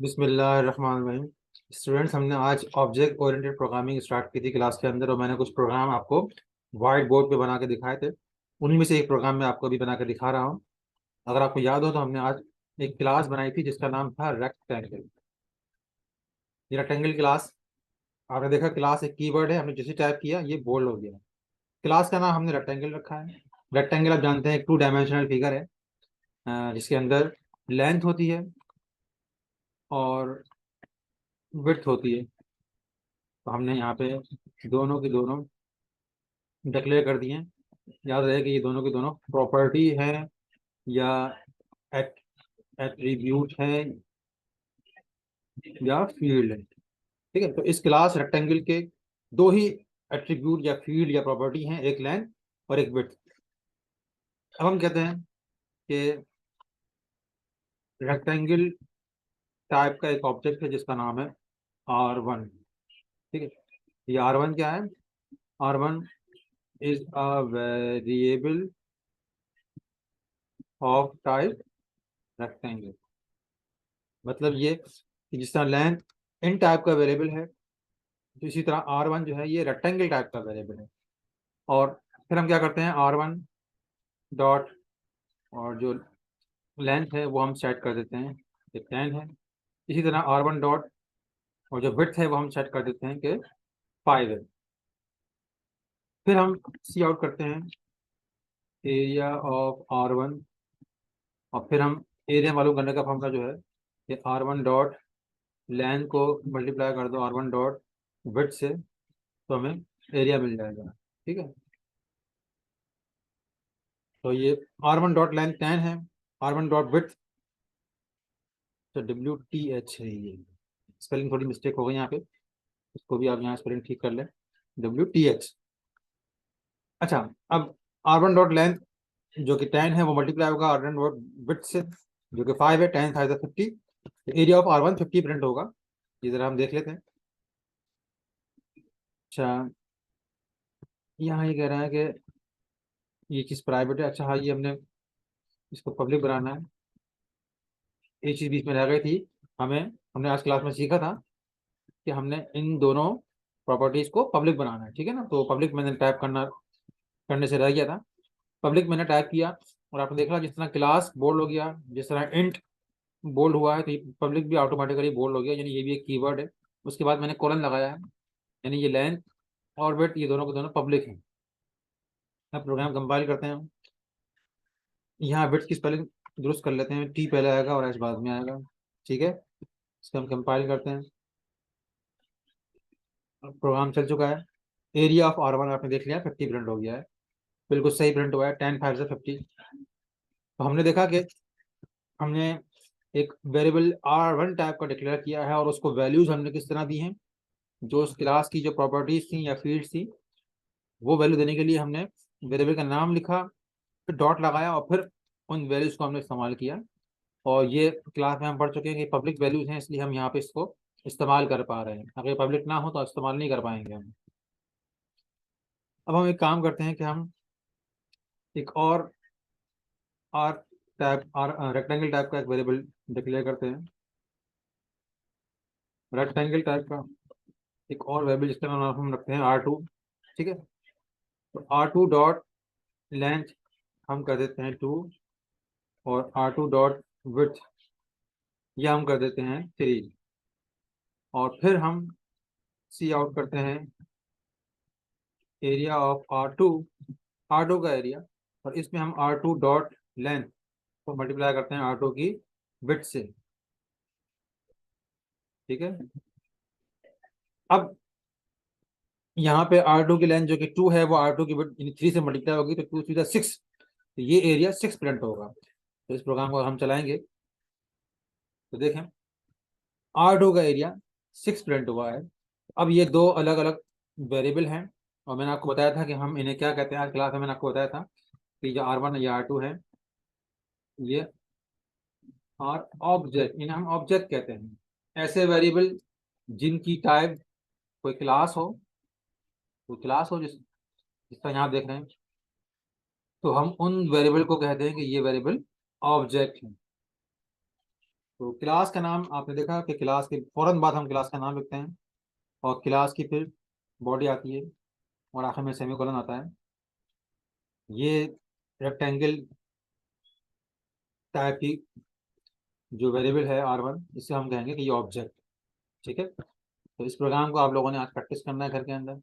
बिस्मिल्लाहिर्रहमानिर्रहीम। स्टूडेंट्स, हमने आज ऑब्जेक्ट ओरिएंटेड प्रोग्रामिंग स्टार्ट की थी क्लास के अंदर, और मैंने कुछ प्रोग्राम आपको वाइट बोर्ड पे बना के दिखाए थे। उन्हीं में से एक प्रोग्राम मैं आपको अभी बना के दिखा रहा हूँ। अगर आपको याद हो तो हमने आज एक क्लास बनाई थी जिसका नाम था रेक्टेंगल। ये रेक्टेंगल क्लास, आपने देखा क्लास एक कीवर्ड है, हमने जैसे टाइप किया ये बोल्ड हो गया। क्लास का नाम हमने रेक्टेंगल रखा है। रेक्टेंगल आप जानते हैं एक 2 डायमेंशनल फिगर है, जिसके अंदर लेंथ होती है और विड्थ होती है। तो हमने यहाँ पे दोनों की दोनों डिक्लेयर कर दिए हैं। याद रहे कि ये दोनों की दोनों प्रॉपर्टी है या एट्रीब्यूट है या फील्ड है। ठीक है, तो इस क्लास रेक्टेंगल के दो ही एट्रीब्यूट या फील्ड या प्रॉपर्टी हैं, एक लेंथ और एक विड्थ। अब हम कहते हैं कि रेक्टेंगल टाइप का एक ऑब्जेक्ट है जिसका नाम है R1। ठीक है, ये R1 क्या है? R1 is a variable of type rectangle. मतलब ये कि जिस तरह लेंथ इन टाइप का वेरिएबल है, तो इसी तरह R1 जो है ये रेक्टेंगल टाइप का वेरिएबल है। और फिर हम क्या करते हैं, R1 डॉट, और जो लेंथ है वो हम सेट कर देते हैं कि 10 है। इसी तरह R1 डॉट, और जो विड्थ है वो हम सेट कर देते हैं कि 5 है। फिर हम सी आउट करते हैं एरिया ऑफ R1, और फिर हम एरिया मालूम करने का फॉर्मूला जो है कि R1 डॉट लेंथ को मल्टीप्लाई कर दो R1 डॉट विड्थ से, तो हमें एरिया मिल जाएगा। ठीक है, तो ये R1 डॉट लेंथ 10 है, R1 डॉट विड्थ तो WTH है। ये स्पेलिंग थोड़ी मिस्टेक हो गई यहाँ पे, इसको भी आप यहाँ स्पेलिंग ठीक कर लें, WTH। अच्छा, अब R1 डॉट लेंथ जो कि 10 है वो मल्टीप्लाई होगा R1 डॉट विड्थ से जो कि 5 है। 10 5 50, एरिया ऑफ R1 50 प्रिंट होगा। ये जरा हम देख लेते हैं। अच्छा, यहाँ ये कह रहा है कि ये चीज़ प्राइवेट है। अच्छा हाँ, ये हमने इसको पब्लिक बनाना है। एक चीज़ बीच में रह गई थी, हमें हमने आज क्लास में सीखा था कि हमने इन दोनों प्रॉपर्टीज को पब्लिक बनाना है। ठीक है ना, तो पब्लिक मैंने टाइप करने से रह गया था। पब्लिक मैंने टाइप किया और आपने देखा जिस तरह क्लास बोल्ड हो गया, जिस तरह इंट बोल्ड हुआ है, तो ये पब्लिक भी ऑटोमेटिकली बोल्ड हो गया, यानी ये भी एक कीवर्ड है। उसके बाद मैंने कॉलन लगाया है, यानी ये लेंथ और विड्थ ये दोनों के दोनों पब्लिक हैं। अब प्रोग्राम कंपाइल करते हैं। यहाँ विड्थ की स्पेलिंग दुरुस्त कर लेते हैं, टी पहले आएगा और एच बाद में आएगा। ठीक है, इसको हम कंपाइल करते हैं। प्रोग्राम चल चुका है। एरिया ऑफ R1 आपने देख लिया 50 प्रिंट हो गया है, बिल्कुल सही प्रिंट हुआ है, 10 5 से 50। तो हमने देखा कि हमने एक वेरिएबल R1 टाइप का डिक्लेयर किया है और उसको वैल्यूज हमने किस तरह दी हैं, जो उस क्लास की जो प्रॉपर्टीज थी या फील्ड्स थी वो वैल्यू देने के लिए हमने वेरिएबल का नाम लिखा, फिर डॉट लगाया और फिर उन वैल्यूज को हमने इस्तेमाल किया। और ये क्लास में हम पढ़ चुके हैं कि पब्लिक वैल्यूज हैं, इसलिए हम यहाँ पे इसको इस्तेमाल कर पा रहे हैं। अगर पब्लिक ना हो तो इस्तेमाल नहीं कर पाएंगे हम। अब हम एक काम करते हैं कि हम एक और R type R rectangle type का एक वेरिएबल डिक्लेयर करते हैं। रेक्टेंगल टाइप का एक और वेरिएबल जिसका नाम हम रखते हैं R2। ठीक है, तो R2 डॉट लेंथ हम कर देते हैं 2, और R2 डॉट विड्थ ये हम कर देते हैं 3। और फिर हम सी आउट करते हैं एरिया ऑफ R2 का एरिया, और इसमें हम R2 डॉट लेंथ को मल्टीप्लाई करते हैं R2 की विड्थ से। ठीक है, अब यहाँ पे R2 की लेंथ जो कि 2 है वो R2 की विड्थ 3 से मल्टीप्लाई होगी, तो 2 3 6, तो ये एरिया 6 प्रिंट होगा। तो इस प्रोग्राम को हम चलाएंगे तो देखें R2 का एरिया 6 प्रिंट हुआ है। अब ये दो अलग अलग वेरिएबल हैं, और मैंने आपको बताया था कि हम इन्हें क्या कहते हैं। आज क्लास में मैंने आपको बताया था कि जो R1 या R2 है ये और ऑब्जेक्ट, इन्हें हम ऑब्जेक्ट कहते हैं। ऐसे वेरिएबल जिनकी टाइप कोई क्लास हो जिस तरह यहाँ देख रहे हैं, तो हम उन वेरिएबल को कहते हैं कि ये वेरिएबल ऑब्जेक्ट है। तो क्लास का नाम आपने देखा कि क्लास के फौरन बाद हम क्लास का नाम लिखते हैं, और क्लास की फिर बॉडी आती है, और आखिर में सेमीकोलन आता है। ये रेक्टेंगल टाइप की जो वेरिएबल है R1, इससे हम कहेंगे कि ये ऑब्जेक्ट। ठीक है, तो इस प्रोग्राम को आप लोगों ने आज प्रैक्टिस करना है घर के अंदर।